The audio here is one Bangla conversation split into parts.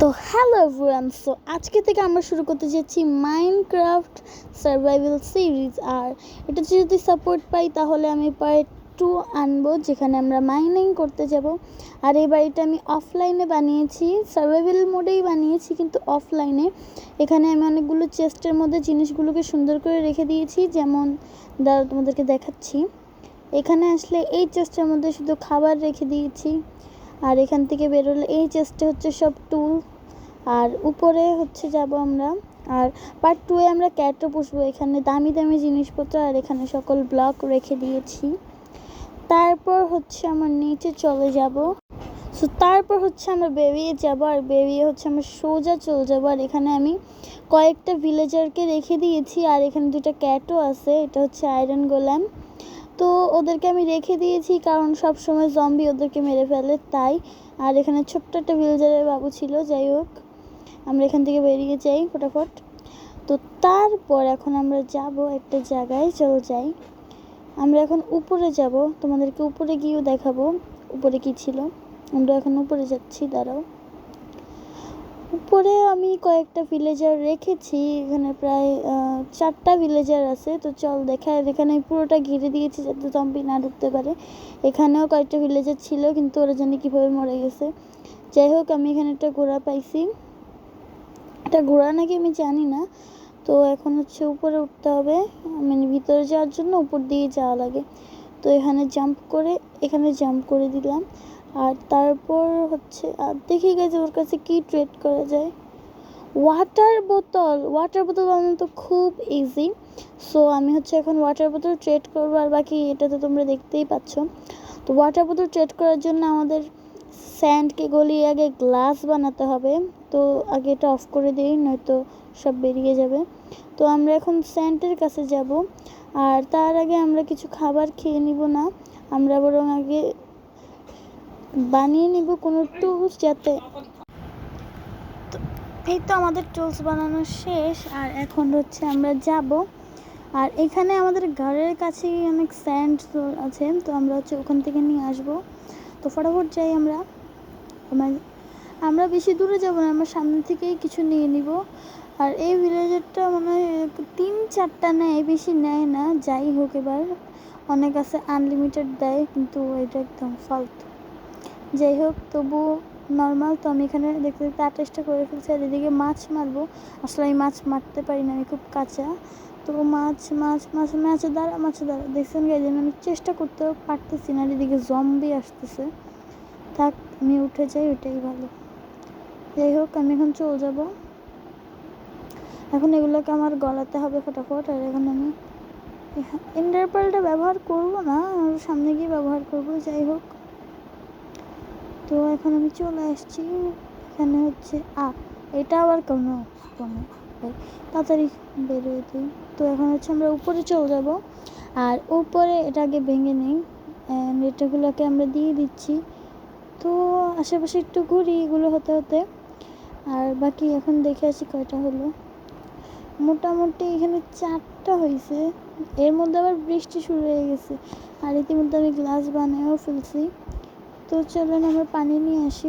তো হ্যালো এভরিওয়ান, সো আজকে থেকে আমরা শুরু করতে যাচ্ছি মাইনক্রাফট সার্ভাইভাল সিরিজ। আর এটা যদি সাপোর্ট পাই তাহলে আমি পার্ট 2 আনবো, যেখানে আমরা মাইনিং করতে যাব। আর এই বাড়িটা আমি অফলাইনে বানিয়েছি, সার্ভাইভাল মোডেই বানিয়েছি কিন্তু অফলাইনে। এখানে আমি অনেকগুলো চেস্টের মধ্যে জিনিসগুলোকে সুন্দর করে রেখে দিয়েছি, যেমন তোমাদেরকে দেখাচ্ছি। এখানে আসলে এই চেস্টের মধ্যে শুধু খাবার রেখে দিয়েছি, আর এখান থেকে বেরোলে এই চেস্টে হচ্ছে সব টুল। আর উপরে হচ্ছে যাব আমরা। আর পার্ট 2-এ আমরা ক্যাটও পুষবো। এখানে দামি দামি জিনিসপত্র আর এখানে সকল ব্লক রেখে দিয়েছি। তারপর হচ্ছে আমরা নিচে চলে যাব। সো তারপর হচ্ছে আমরা বেরিয়ে যাব, আর বেরিয়ে হচ্ছে আমরা সোজা চলে যাবো। আর এখানে আমি কয়েকটা ভিলেজারকে রেখে দিয়েছি, আর এখানে দুটো ক্যাটও আছে। এটা হচ্ছে আয়রন গোলাম। তো ওদেরকে আমি রেখে দিয়েছি কারণ সব সময় জম্বি ওদেরকে মেরে ফেলে, তাই। আর এখানে ছোট্ট একটা ভিলেজারের বাবু ছিল। যাই হোক, আমরা এখান থেকে বেরিয়ে যাই ফটাফট। তো তারপর এখন আমরা যাব একটা জায়গায়, চল যাই। আমরা এখন উপরে যাব, তোমাদেরকে উপরে গিয়েও দেখাবো উপরে কি ছিল। আমরা এখন উপরে যাচ্ছি, দাঁড়াও। উপরে আমি কয়েকটা ভিলেজার রেখেছি, এখানে প্রায় 4টা ভিলেজার আছে। তো চল দেখায়। এখানে পুরোটা ঘিরে দিয়েছি যাতে জম্বি না ঢুকতে পারে। এখানেও কয়েকটা ভিলেজার ছিল কিন্তু ওরা জানি কীভাবে মরে গেছে। যাই হোক, আমি এখানে একটা ঘোড়া পাইছি। এটা ঘোড়া নাকি আমি জানি না। তো এখন হচ্ছে উপরে উঠতে হবে, মানে ভিতরে যাওয়ার জন্য উপর দিয়ে যাওয়া লাগে। তো এখানে জাম্প করে দিলাম। আর তারপর হচ্ছে দেখি গেছে ওর কাছে কি ট্রেড করা যায়। ওয়াটার বোতল বানানো তো খুব ইজি। সো আমি হচ্ছে এখন ওয়াটার বোতল ট্রেড করবো, আর বাকি এটা তো তোমরা দেখতেই পাচ্ছ। তো ওয়াটার বোতল ট্রেড করার জন্য আমাদের স্যান্ডকে গলিয়ে আগে গ্লাস বানাতে হবে। তো আগে এটা অফ করে দিই, নয়তো সব বেরিয়ে যাবে। তো আমরা এখন স্যান্ডের কাছে যাব, আর তার আগে আমরা কিছু খাবার খেয়ে নিব না, আমরা বরং আগে বানিয়ে নিব কোনো টুলস, যাতে। এই তো আমাদের টুলস বানানো শেষ, আর এখন হচ্ছে আমরা যাব। আর এখানে আমাদের ঘরের কাছেই অনেক স্যান্ড আছে, তো আমরা হচ্ছে ওখান থেকে নিয়ে আসব। তো ফটাফট যাই আমরা বেশি দূরে যাব না, আমরা সামনে থেকেই কিছু নিয়ে নিব। আর এই ভিলেজারটা মনে হয় 3-4টা নেয়, বেশি নেয় না। যাই হোক, এবার অনেক আছে আনলিমিটেড দেয়, কিন্তু এটা একদম ফালতু। যাই হোক, তবু নর্মাল। তো আমি এখানে দেখতে দেখতে 28টা করে ফেলছি। আর এদিকে মাছ মারবো, আসলে আমি মাছ মারতে পারি না, আমি খুব কাঁচা। তো মাছে দাঁড়া দেখছেন গাইজ, আমি চেষ্টা করতেও পারতেছি না। এদিকে জম্বি আসতেছে। থাক, আমি উঠে যাই, ওটাই ভালো। যাই হোক, আমি এখন চলে যাব। এখন এগুলোকে আমার গলাতে হবে ফটাফট। আর এখন আমি এন্ডার পার্লটা ব্যবহার করবো না, সামনে গিয়ে ব্যবহার করবো। যাই হোক, তো এখন আমি চলে আসছি। এখানে হচ্ছে এটা আবার কোনো তাড়াতাড়ি বেরোয় দিই। তো এখন হচ্ছে আমরা উপরে চলে যাব, আর উপরে এটা আগে ভেঙে নিই। এটাগুলোকে আমরা দিয়ে দিচ্ছি। তো আশেপাশে একটু ঘুরি এগুলো হতে হতে। আর বাকি এখন দেখে আসি কয়টা হলো। মোটামুটি এখানে 4টা হয়েছে, এর মধ্যে আবার বৃষ্টি শুরু হয়ে গেছে। আর ইতিমধ্যে আমি গ্লাস বানিয়েও ফেলছি। তো চলেন আমরা পানি নিয়ে আসি।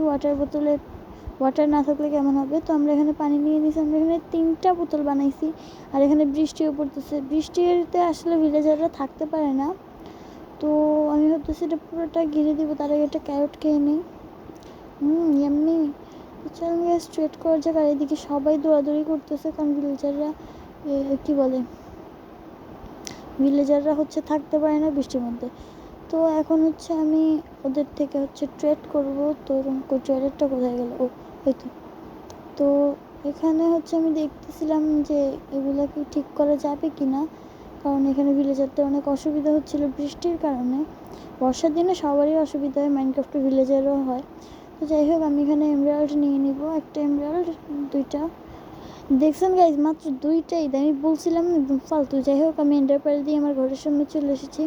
ওয়াটার না থাকলে কেমন হবে। তো আমরা এখানে পানি নিয়ে নিয়েছি, আমরা এখানে 3টা বোতল বানাইছি। আর এখানে বৃষ্টিও পড়তেছে, বৃষ্টিতে আসলে ভিলেজাররা থাকতে পারে না। তো আমি ভাবতেছি এটা পুরোটা ঘিরে দিব, তার আগে একটা ক্যারট খেয়ে নিই। এমনি চল আমি স্ট্রেট করার যাক। আর এদিকে সবাই দৌড়াদৌড়ি করতেছে, কারণ ভিলেজাররা হচ্ছে থাকতে পারে না বৃষ্টির মধ্যে। তো এখন হচ্ছে আমি ওদের থেকে হচ্ছে ট্রেড করব। তো ট্রেডারটা কোথায় গেল? এই তো এখানে হচ্ছে আমি দেখতেছিলাম যে এগুলোকে ঠিক করা যাবে কি না, কারণ এখানে ভিলেজারতে অনেক অসুবিধা হচ্ছিল বৃষ্টির কারণে। বর্ষার দিনে সবারই অসুবিধা হয়, মাইনক্রাফটে ভিলেজারও হয়। তো যাই হোক, আমি এখানে এমরাল্ড নিয়ে নিব, একটা এমরাল্ড, 2টা। দেখছেন গাইজ, মাত্র 2টাই, আমি বলছিলাম একদম ফালতু। যাই হোক, আমি এন্ডার পার্ল দিয়ে আমার ঘরের সামনে চলে এসেছি।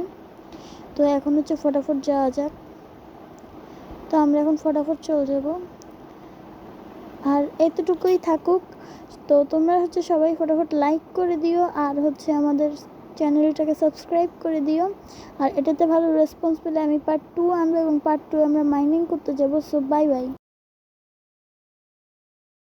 তো এখন হচ্ছে ফটাফট যাওয়া যাক। তো আমরা এখন ফটাফট চলে যাব, আর এতটুকুই থাকুক। তো তোমরা হচ্ছে সবাই ফটাফট লাইক করে দিও, আর হচ্ছে আমাদের চ্যানেলটাকে সাবস্ক্রাইব করে দিও। আর এটাতে ভালো রেসপন্স পেলে আমি পার্ট 2 আনবো, এবং পার্ট 2 আমরা মাইনিং করতে যাবো। So bye bye.